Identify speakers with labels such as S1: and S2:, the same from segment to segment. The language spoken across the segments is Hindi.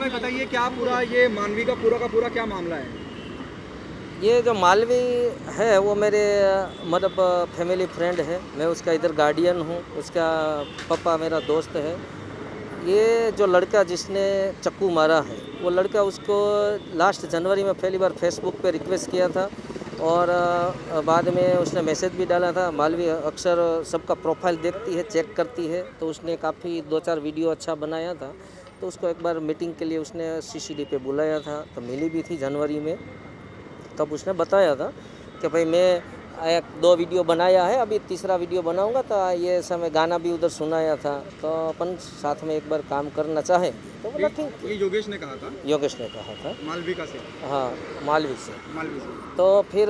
S1: भाई बताइए क्या पूरा ये मानवी का पूरा क्या मामला है?
S2: ये जो मालवी है वो मेरे मतलब फैमिली फ्रेंड है। मैं उसका इधर गार्डियन हूँ। उसका पापा मेरा दोस्त है। ये जो लड़का जिसने चाकू मारा है वो लड़का उसको लास्ट जनवरी में पहली बार फेसबुक पे रिक्वेस्ट किया था और बाद में उसने मैसेज भी डाला था। मालवी अक्सर सबका प्रोफाइल देखती है, चेक करती है, तो उसने काफ़ी 2-4 वीडियो अच्छा बनाया था। तो उसको एक बार मीटिंग के लिए उसने सीसीडी पे बुलाया था, तो मिली भी थी जनवरी में। तब उसने बताया था कि भाई मैं 1-2 वीडियो बनाया है, अभी तीसरा वीडियो बनाऊंगा, तो ये समय गाना भी उधर सुनाया था, तो अपन साथ में एक बार काम करना चाहें। तो बोला ठीक।
S1: ये योगेश ने कहा था?
S2: योगेश ने कहा था।
S1: मालविका से?
S2: हाँ, मालवी से।
S1: मालवी से।
S2: तो फिर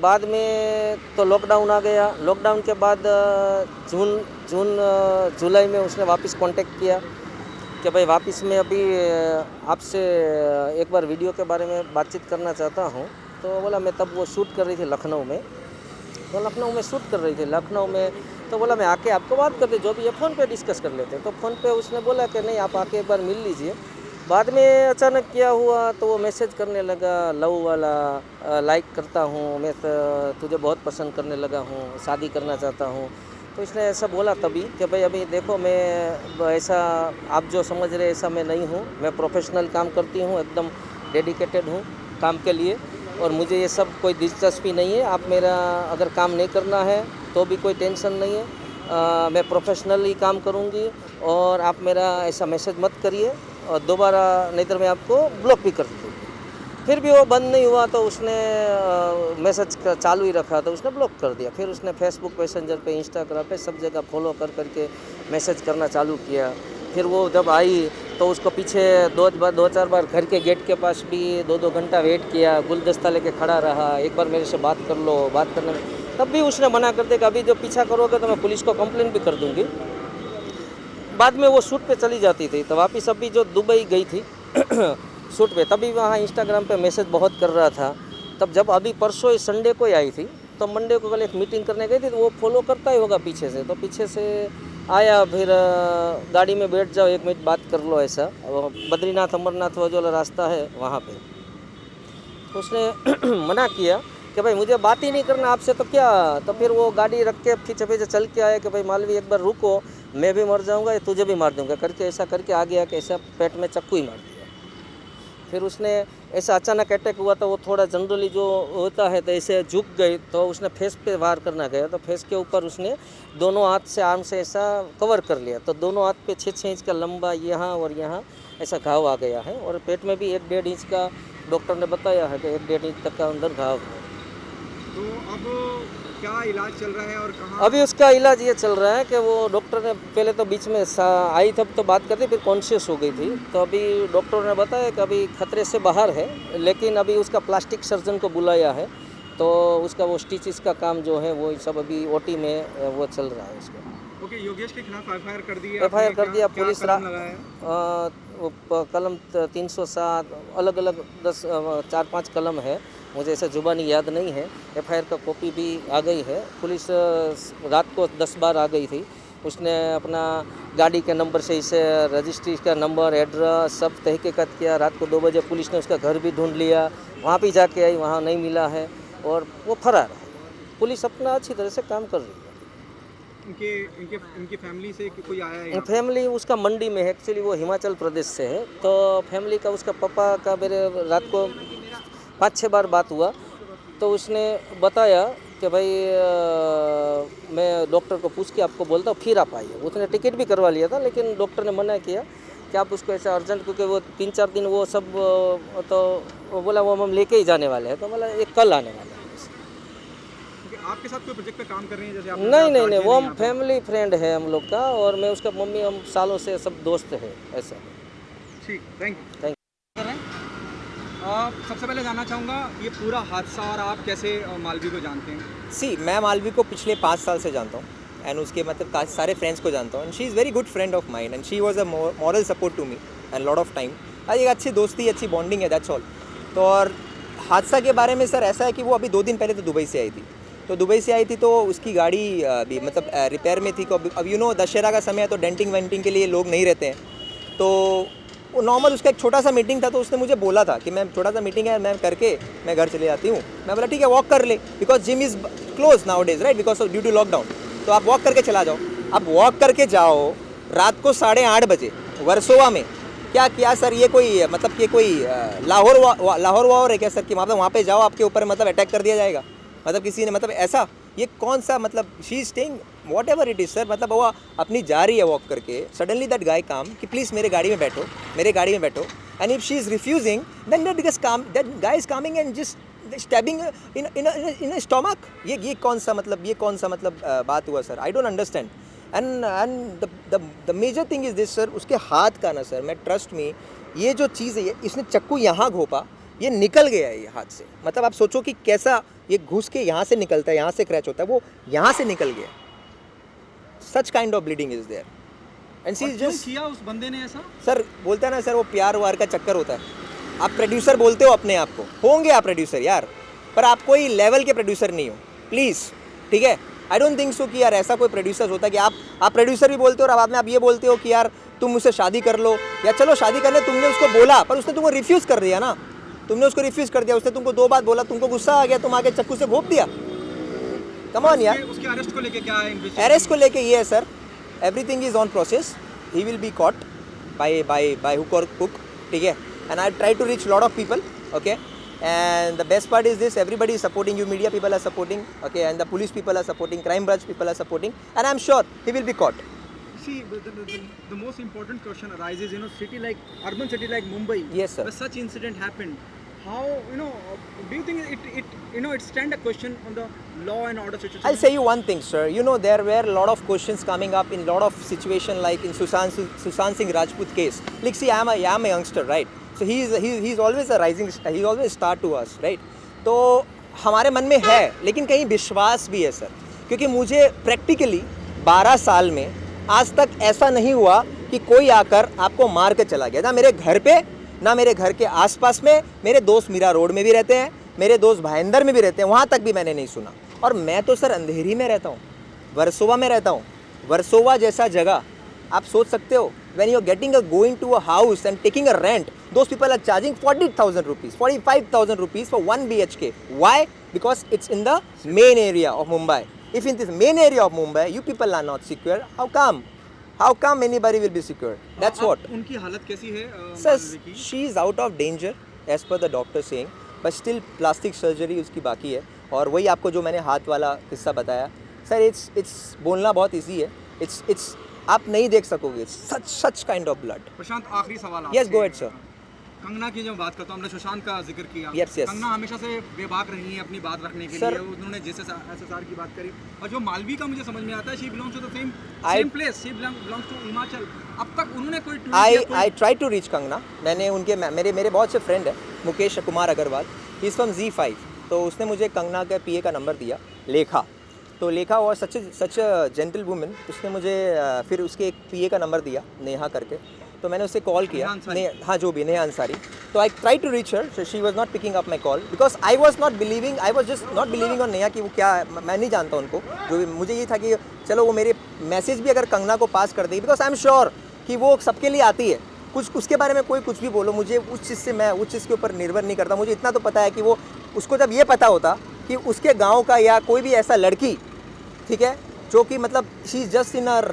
S2: बाद में तो लॉकडाउन आ गया। लॉकडाउन के बाद जुलाई में उसने वापस कांटेक्ट किया कि भाई वापस मैं अभी आपसे एक बार वीडियो के बारे में बातचीत करना चाहता हूँ। तो बोला मैं तब वो शूट कर रही थी लखनऊ में। तो लखनऊ में शूट कर रही थी लखनऊ में। तो बोला मैं आके आपको बात करते, जो भी है फ़ोन पे डिस्कस कर लेते। तो फ़ोन पे उसने बोला कि नहीं आप आके एक बार मिल लीजिए। बाद में अचानक क्या हुआ तो वो मैसेज करने लगा लव वाला, लाइक करता हूँ मैं, तुझे बहुत पसंद करने लगा हूँ, शादी करना चाहता हूँ। तो इसने ऐसा बोला तभी कि भाई अभी देखो मैं ऐसा आप जो समझ रहे ऐसा मैं नहीं हूँ। मैं प्रोफेशनल काम करती हूँ, एकदम डेडिकेटेड हूँ काम के लिए, और मुझे ये सब कोई दिलचस्पी नहीं है। आप मेरा अगर काम नहीं करना है तो भी कोई टेंशन नहीं है। मैं प्रोफेशनली काम करूँगी और आप मेरा ऐसा मैसेज मत करिए, और दोबारा नहीं तो मैं आपको ब्लॉक भी कर दूँगी। फिर भी वो बंद नहीं हुआ तो उसने मैसेज चालू ही रखा, तो उसने ब्लॉक कर दिया। फिर उसने फेसबुक मैसेंजर पे, इंस्टाग्राम पे सब जगह फॉलो कर करके मैसेज करना चालू किया। फिर वो जब आई तो उसको पीछे 2-4 बार घर के गेट के पास भी 2-2 घंटा वेट किया, गुलदस्ता लेके खड़ा रहा, एक बार मेरे से बात कर लो। बात करने में तब भी उसने मना कर दिया कि अभी जो पीछा करोगे तो मैं पुलिस को कंप्लेंट भी कर दूँगी। बाद में वो शूट पे चली जाती थी, तो वापस अभी जो दुबई गई थी शूट पे, तभी वहाँ इंस्टाग्राम पे मैसेज बहुत कर रहा था। तब जब अभी परसों संडे को ही आई थी, तो मंडे को कल एक मीटिंग करने गई थी, तो वो फॉलो करता ही होगा पीछे से। तो पीछे से आया, फिर गाड़ी में बैठ जाओ, 1 मिनट बात कर लो ऐसा। बद्रीनाथ अमरनाथ वो जो रास्ता है वहाँ पे तो उसने मना किया कि भाई मुझे बात ही नहीं करना आपसे, तो क्या। तो फिर वो गाड़ी रख के पीछे पीछे चल के आया कि भाई मालवी एक बार रुको, मैं भी मर जाऊंगा या तुझे भी मार दूंगा करके ऐसा करके आ गया कि ऐसा पेट में चाकू ही मार दिया। फिर उसने ऐसा अचानक अटैक हुआ तो वो थोड़ा जनरली जो होता है तो ऐसे झुक गई, तो उसने फेस पे वार करना गया, तो फेस के ऊपर उसने दोनों हाथ से आर्म से ऐसा कवर कर लिया। तो दोनों हाथ पे 6-6 इंच का लंबा यहाँ और यहाँ ऐसा घाव आ गया है, और पेट में भी 1-1.5 इंच का डॉक्टर ने बताया है कि 1-1.5 इंच तक का अंदर घाव है।
S1: तो अब क्या इलाज चल रहा है और कहाँ?
S2: अभी उसका इलाज ये चल रहा है कि वो डॉक्टर ने पहले तो बीच में आई तब तो बात करती, फिर कॉन्शियस हो गई थी। तो अभी डॉक्टर ने बताया कि अभी खतरे से बाहर है, लेकिन अभी उसका प्लास्टिक सर्जन को बुलाया है, तो उसका वो स्टिचेस का काम जो है वो सब अभी ओटी में वो चल रहा है उसका।
S1: ओके, योगेश के खिलाफ एफआईआर कर दी है?
S2: एफआईआर कर दिया पुलिस
S1: लगाया
S2: कलम 307 अलग अलग 4-5 कलम है, मुझे ऐसे जुबानी याद नहीं है। एफआईआर का कॉपी भी आ गई है। पुलिस रात को 10 बार आ गई थी। उसने अपना गाड़ी के नंबर से इसे रजिस्ट्री का नंबर, एड्रेस सब तहकीकात किया। रात को 2 बजे पुलिस ने उसका घर भी ढूंढ लिया, वहाँ भी जाके आई, वहाँ नहीं मिला है, और वो फरार है। पुलिस अपना अच्छी तरह से काम कर रही है।
S1: इनकी फैमिली से कोई आया है?
S2: फैमिली उसका मंडी में है, एक्चुअली वो हिमाचल प्रदेश से है। तो फैमिली का, उसका पापा का मेरे रात को 5-6 बार बात हुआ, तो उसने बताया कि भाई मैं डॉक्टर को पूछ के आपको बोलता हूँ, फिर आप आइए। उसने टिकट भी करवा लिया था, लेकिन डॉक्टर ने मना किया कि आप उसको ऐसा अर्जेंट, क्योंकि वो 3-4 दिन वो सब, तो वो बोला वो हम लेके ही जाने वाले हैं। तो बोला ये कल आने वाले हैं।
S1: आपके साथ कोई प्रोजेक्ट पे काम कर रही है जैसे आप?
S2: नहीं, वो हम फैमिली फ्रेंड है हम लोग का, और मैं उसका मम्मी, हम सालों से सब दोस्त है ऐसा।
S1: ठीक, थैंक
S2: थैंक
S1: सबसे पहले जानना चाहूँगा ये पूरा हादसा और आप कैसे मालवी को जानते हैं?
S3: सी मैं मालवी को पिछले 5 साल से जानता हूँ, एंड उसके मतलब सारे फ्रेंड्स को जानता हूँ, and she is very good friend of mine, and she was a moral support to me and lot of time. एक अच्छी दोस्ती, अच्छी बॉन्डिंग है, दैट्स ऑल। तो और हादसा के बारे में सर ऐसा है कि वो अभी 2 दिन पहले तो दुबई से आई थी। तो उसकी गाड़ी भी मतलब रिपेयर में थी। अब यू नो दशहरा का समय है, तो डेंटिंग वेंटिंग के लिए लोग नहीं रहते हैं। तो नॉर्मल उसका एक छोटा सा मीटिंग था, तो उसने मुझे बोला था कि मैम छोटा सा मीटिंग है, मैं करके मैं घर चले जाती हूँ। मैं बोला ठीक है, वॉक कर ले, because gym is close now days, right, because of due to lockdown. तो आप वॉक करके चला जाओ। अब वॉक करके जाओ रात को 8:30 बजे वर्सोवा में, क्या सर ये कोई मतलब कि कोई लाहौर है क्या सर, कि मतलब वहाँ पे जाओ आपके ऊपर मतलब अटैक कर दिया जाएगा, मतलब किसी ने, मतलब ऐसा, ये कौन सा, मतलब she is staying what ever it is sir, मतलब वो अपनी जा रही है वॉक करके, सडनली दैट गाय काम कि प्लीज़ मेरे गाड़ी में बैठो, मेरे गाड़ी में बैठो, and if she is refusing then that guy is coming and just stabbing in stomach. ये कौन सा मतलब बात हुआ sir, I don't understand. And the major thing is this sir, उसके हाथ का ना सर, मैं ट्रस्ट में, ये जो चीज़ है, इसने चक्कू यहाँ घोपा, ये निकल गया है ये हाथ से, मतलब आप सोचो कि कैसा ये घुस के यहाँ से निकलता है, यहाँ से क्रैच होता है, वो यहाँ से निकल गया। Such kind of bleeding is there and she is just
S1: किया उस बंदे ने ऐसा?
S3: सर बोलता है ना सर, वो प्यार वार का चक्कर होता है। आप प्रोड्यूसर बोलते हो अपने आप को, होंगे आप प्रोड्यूसर यार, पर आप कोई लेवल के प्रोड्यूसर नहीं हो प्लीज़, ठीक है। आई डोंट थिंक सो कि यार ऐसा कोई प्रोड्यूसर होता है कि आप प्रोड्यूसर भी बोलते हो और बाद में आप ये बोलते हो कि यार तुम मुझसे शादी कर लो, या चलो शादी करने तुमने उसको बोला पर उसने तुमको रिफ्यूज़ कर दिया ना, तुमने उसको रिफ्यूज़ कर दिया, उसने तुमको 2 बात बोला, तुमको गुस्सा आ गया, तुम आगे चक्कू से घोप दिया। कम ऑन यार।
S1: उसके अरेस्ट को लेके क्या है?
S3: अरेस्ट को लेके ये है sir, everything is on process, he will be caught by hook और कुक, ठीक है। And I try to reach lot of people, okay, and the best part is this, everybody is supporting you, media people are supporting, okay, and the police people are supporting, crime branch people are supporting, and I'm sure he will be caught.
S1: See, the most important question arises, city like urban city like Mumbai,
S3: Yes, sir.
S1: where such incident happened, how, do you think it stand a question on the law and order situation?
S3: I'll say you one thing, sir, there were a lot of questions coming up in lot of situation, like in Sushant Singh Rajput case. Like, see, I am a youngster, right? So he's always a rising star, he's always star to us, right? तो हमारे मन में है, लेकिन कहीं विश्वास भी है सर, क्योंकि मुझे प्रैक्टिकली 12 साल में आज तक ऐसा नहीं हुआ कि कोई आकर आपको मार के चला गया, ना मेरे घर पे, ना मेरे घर के आसपास में। मेरे दोस्त मीरा रोड में भी रहते हैं, मेरे दोस्त भाईंदर में भी रहते हैं, वहाँ तक भी मैंने नहीं सुना। और मैं तो सर अंधेरी में रहता हूँ, वर्सोवा में रहता हूँ। वर्सोवा जैसा जगह आप सोच सकते हो, when you're going to a house and taking a rent, those people are charging 40,000 rupees, 45,000 rupees for 1 BHK. Why? Because it's in the main area of Mumbai. If in this main area of Mumbai, you people are not secure, how come? How come anybody will be secure? That's what.
S1: उनकी हालत कैसी है?
S3: Sir, she is out of danger as per the doctor saying, but still plastic surgery उसकी बाकी है। और वही आपको जो मैंने हाथ वाला किस्सा बताया, सर it's बोलना बहुत easy है, it's आप नहीं देख सकोगे सच काइंड ऑफ ब्लड।
S1: प्रशांत, आखिरी सवाल।
S3: Yes, go ahead sir.
S1: Kangana की जब बात करता हूँ, हमने सुशांत का जिक्र किया।
S3: Yes.
S1: कंगना हमेशा से बेबाक रही है अपनी बात रखने के लिए, उन्होंने SSR की बात करी, और जो मालवी का मुझे समझ में आता है, she belongs to the same place, she belongs to Himachal. अब तक उन्होंने कोई
S3: I try to reach Kangana, मैंने उनके मेरे बहुत से फ्रेंड है, Mukesh Kumar Agrawal, he is from Z5, तो उसने मुझे कंगना का PA का नंबर दिया, लेखा। तो लेखा और सच जेंटल वुमेन, उसने मुझे फिर उसके एक PA का नंबर दिया, नेहा करके, तो मैंने उससे कॉल किया, हाँ जो भी, नेहा अंसारी। तो I try to reach her, she was not picking up my call, because I was just not believing on Neha कि वो क्या, मैं नहीं जानता उनको। जो भी मुझे ये था कि चलो वो मेरे मैसेज भी अगर कंगना को पास कर देगी, बिकॉज आई एम श्योर कि वो सबके लिए आती है। कुछ उसके बारे में कोई कुछ भी बोलो, मुझे उस चीज़ के ऊपर निर्भर नहीं करता। मुझे इतना तो पता है कि वो, उसको जब ये पता होता कि उसके गांव का या कोई भी ऐसा लड़की, ठीक है, जो कि मतलब she is just in her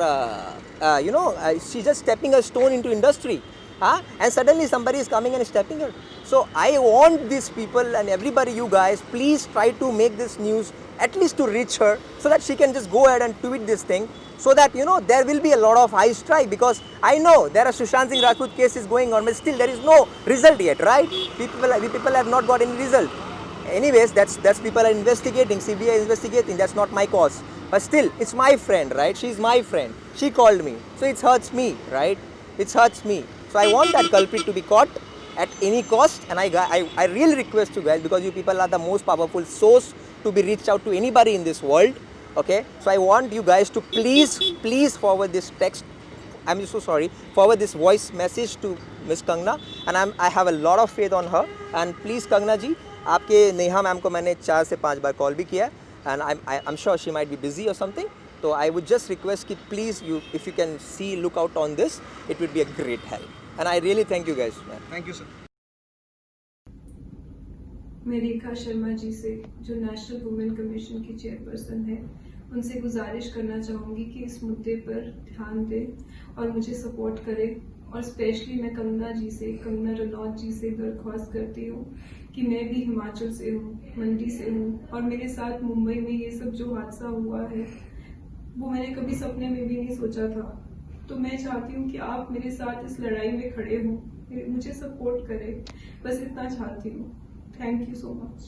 S3: she just stepping a stone into industry, and suddenly somebody is coming and stepping her. So I want these people and everybody, you guys, please try to make this news at least to reach her, so that she can just go ahead and tweet this thing, so that there will be a lot of high strike, because I know there are Sushant Singh Rajput cases going on, but still there is no result yet, right? We people have not got any result. Anyways, that's people are investigating, CBI is investigating, that's not my cause, but still it's my friend, right? She's my friend, she called me, so it hurts me, right? It hurts me. So I want that culprit to be caught at any cost, and I really request you guys, because you people are the most powerful source to be reached out to anybody in this world, okay? So I want you guys to please forward this text, I'm so sorry, forward this voice message to Miss Kangna, and I have a lot of faith on her, and please Kangna ji, आपके नेहा मैम को मैंने 4 से 5 बार कॉल भी किया, and I'm sure she might be busy or something, तो आई वुड जस्ट रिक्वेस्ट कि please you if you can see look out on this, it would be a great help and I really thank you guys man.
S1: Thank you sir.
S4: मैं रेखा शर्मा जी से, जो नेशनल वुमेन कमीशन की चेयरपर्सन है, उनसे गुजारिश करना चाहूँगी कि इस मुद्दे पर ध्यान दें और मुझे सपोर्ट करें। और स्पेशली मैं कंगना रनौत जी से दरख्वास्त करती हूँ कि मैं भी हिमाचल से हूँ, मंडी से हूँ, और मेरे साथ मुंबई में ये सब जो हादसा हुआ है वो मैंने कभी सपने में भी नहीं सोचा था। तो मैं चाहती हूँ कि आप मेरे साथ इस लड़ाई में खड़े हों, मुझे सपोर्ट करें, बस इतना चाहती हूँ। Thank you so much.